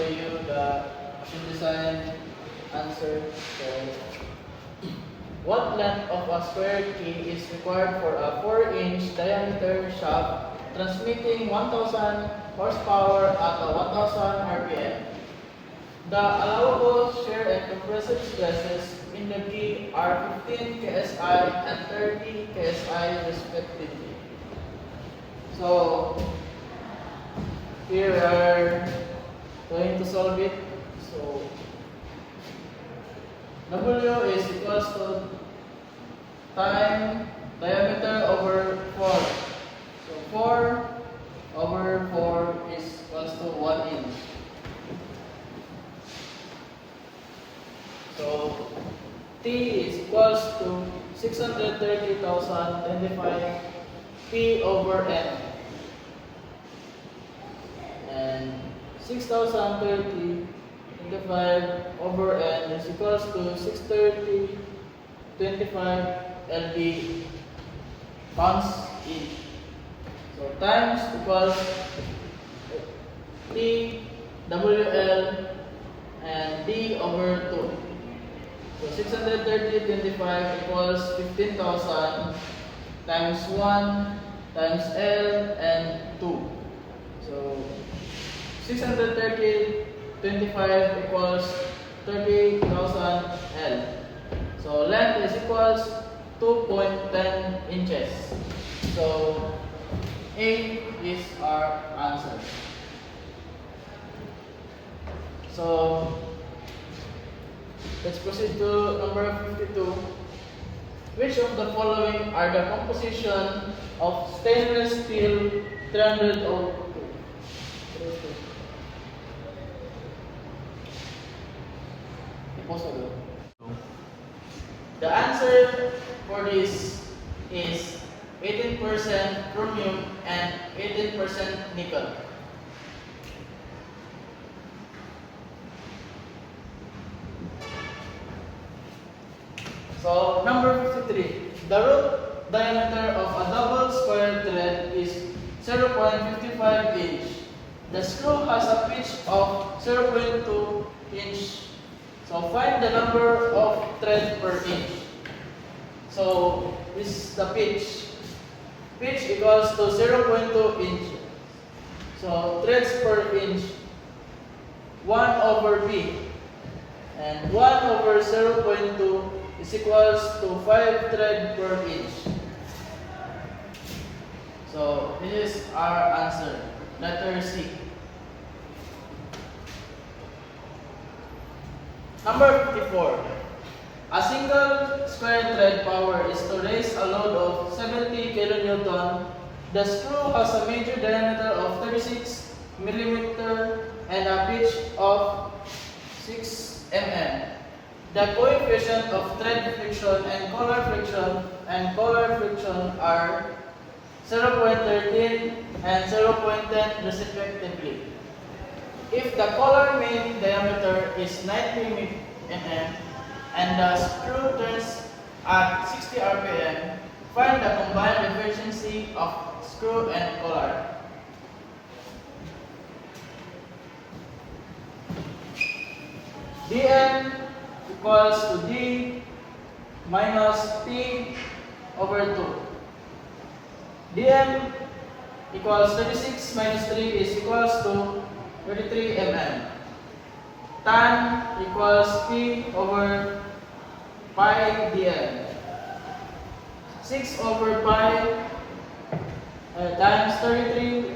you the machine design answer. So, what length of a square key is required for a 4-inch diameter shaft transmitting 1000 horsepower at a 1000 RPM? The allowable shear and compressive stresses in the key are 15 KSI and 30 KSI respectively. So, here we are going to solve it. So, W is equals to time diameter over 4. So 4 over 4 is equals to 1 inch. So T is equals to 630,025 P over N. And 6,030 25 over N is equals to 630 25 LB pounds each. So times equals T WL and D over 2. So 630 25 equals 15,000 times 1 times L and 2. So 630 25 equals 30,000 L. So length is equals 2.10 inches. So A is our answer. So let's proceed to number 52. Which of the following are the composition of stainless steel 302? The answer for this is 18% chromium and 18% nickel. So number 53. The root diameter of a double square thread is 0.55 inch. The screw has a pitch of 0.2 inch. So find the number of threads per inch. So this is the pitch. Pitch equals to 0.2 inches. So threads per inch 1 over P. And 1 over 0.2 is equals to 5 thread per inch. So this is our answer. Letter C. Number 54. A single square thread power is to raise a load of 70 kN. The screw has a major diameter of 36 mm and a pitch of 6 mm. The coefficient of thread friction and collar friction are 0.13 and 0.10 respectively. If the collar main diameter is 90 mm and the screw turns at 60 RPM, find the combined efficiency of screw and collar. Dn equals to D minus P over 2. Dm equals 36 minus 3 is equals to 33 mm. Tan equals P over pi dm. 6 over pi times 33,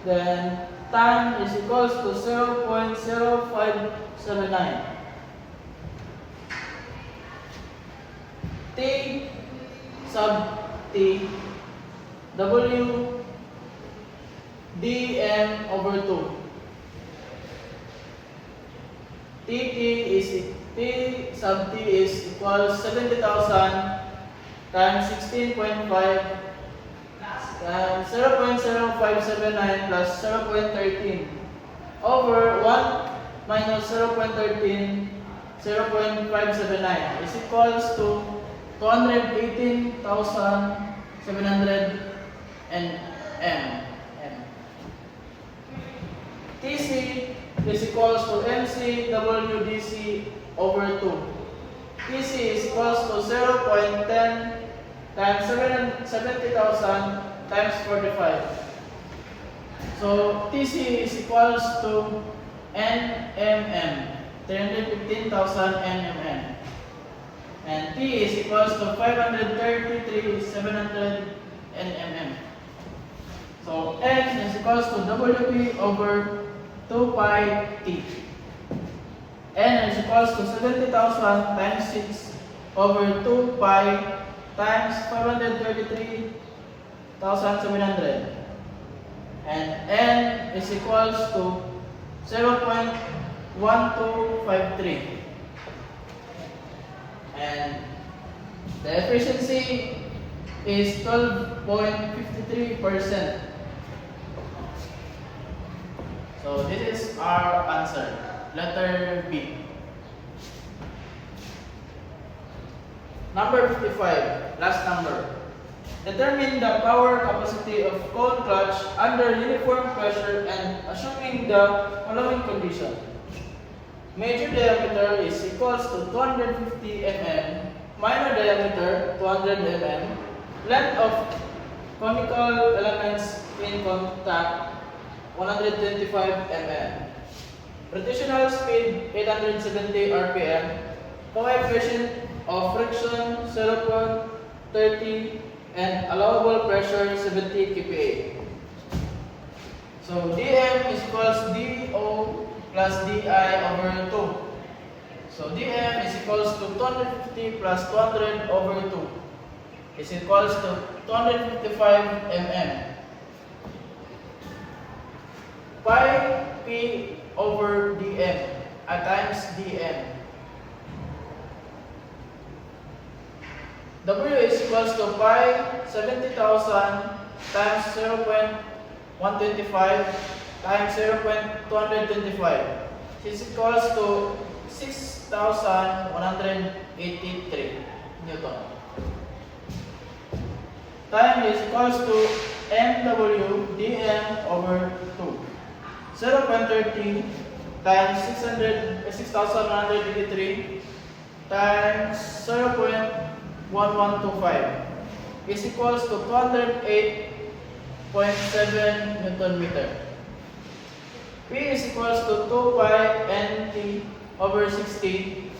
then tan is equals to 0.0579. T sub T W dm over 2. T sub T is equals 70,000 times 16.5 times 0.0579 plus 0.13 over 1 minus 0.13, 0.579 is equals to 218,700 m. TC is equals to MC WDC over 2. TC is equals to 0.10 times 70,000 times 45. So TC is equals to NMM, 315,000 NMM. And T is equals to 533,700 NMM. So N is equals to WP over 2 pi T. N is equals to 70,000 times 6 over 2 pi times 533,700. And N is equals to 0.1253. And the efficiency is 12.53%. So this is our answer, letter B. Number 55, last number. Determine the power capacity of cone clutch under uniform pressure and assuming the following condition. Major diameter is equals to 250 mm, minor diameter 200 mm, length of conical elements in contact 125 mm, rotational speed 870 rpm, coefficient of friction 0.30, and allowable pressure 70 kPa. So dm is equals do plus di over 2. So dm is equals to 250 plus 200 over 2 is equals to 255 mm. Pi p over dm times dm. W is equals to pi 70,000 times 0.125 times 0.225 is equals to 6,183 Newton. Time is equals to mw dm over 2. 0.30 times 6,183 times 0.1125 is equals to 208.7 Newton meter. P is equals to 2 pi nt over 60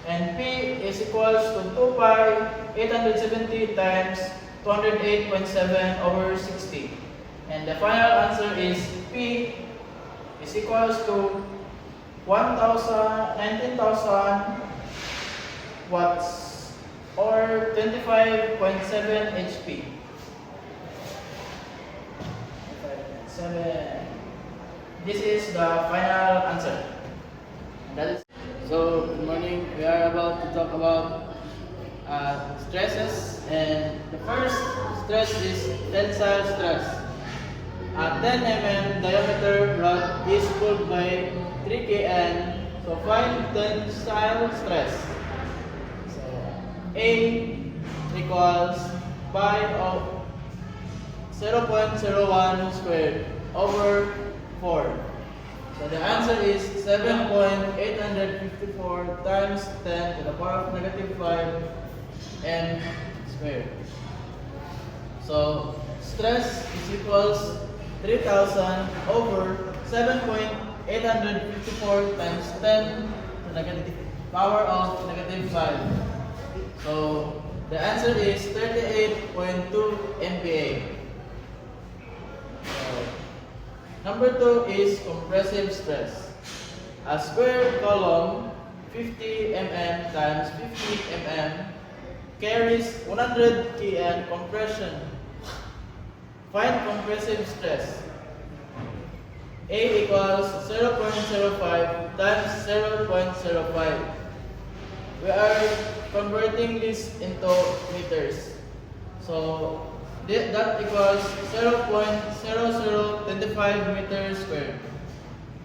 and P is equals to 2 pi 870 times 208.7 over 60. And the final answer is P is equals to 19,000 watts or 25.7 HP. 25.7. This is the final answer. That is. So, good morning. We are about to talk about stresses, and the first stress is tensile stress. A 10 mm diameter rod is pulled by 3 kN. So, find tensile stress. So, A equals pi of 0.01 squared over 4. So the answer is 7.854 times 10 to the power of negative 5 m squared. So stress is equals 3,000 over 7.854 times 10 to the negative power of negative 5. So the answer is 38.2 MPa. Number 2 is compressive stress. A square column 50 mm times 50 mm carries 100 kN compression. Find compressive stress. A equals 0.05 times 0.05. We are converting this into meters. So that equals 0.0025 meters squared.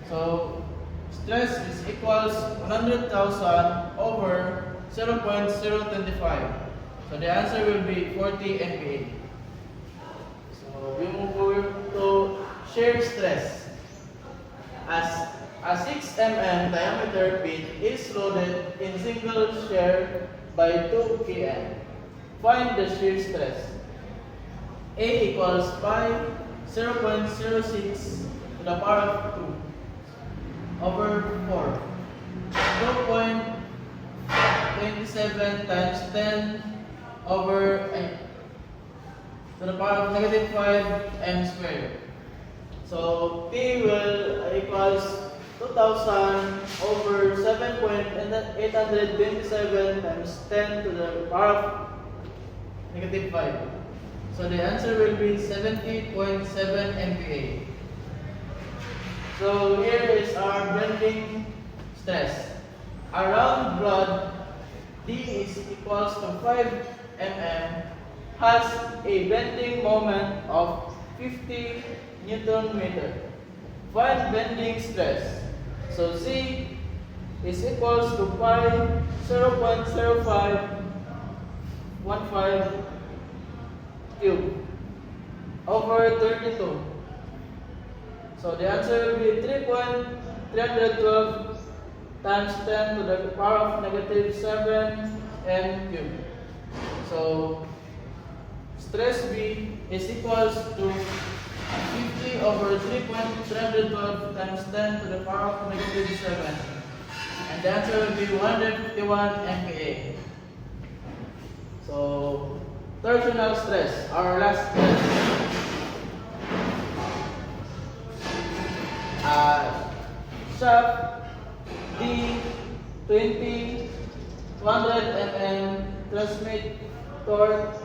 So stress is equals 100,000 over 0.025. So the answer will be 40 MPa. So we move over to shear stress. As a 6 mm diameter pin is loaded in single shear by 2 kN. Find the shear stress. A equals pi 0.06 to the power of 2 over 4. 2.27 times 10 over to the power of negative 5 m squared. So P will equals 2000 over 7.827 times 10 to the power of negative 5. So the answer will be 70.7 MPa. So here is our bending stress. Around rod D is equals to 5 mm has a bending moment of 50 Newton meter. Find bending stress. So C is equals to pi 0.0515 cube over 32. So the answer will be 3.312 times 10 to the power of negative 7 m cube. So stress B is equals to 50 over 3.312 times 10 to the power of negative 7. And the answer will be 151 MPa. So torsional stress, our last stress. Shaft D 20 200 mm transmit torque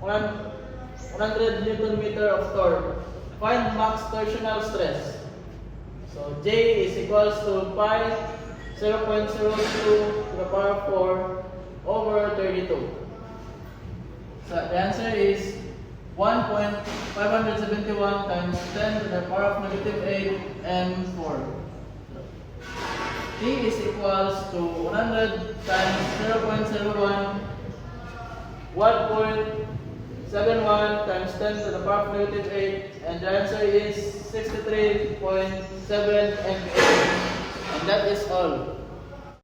100 Newton meter of torque. Find max torsional stress. So J is equals to pi 0.02 to the power of 4 over 32. So the answer is 1.571 times 10 to the power of negative 8 m4. T is equals to 100 times 0.01 1.71 times 10 to the power of negative 8, and the answer is 63.7 MPa. And that is all.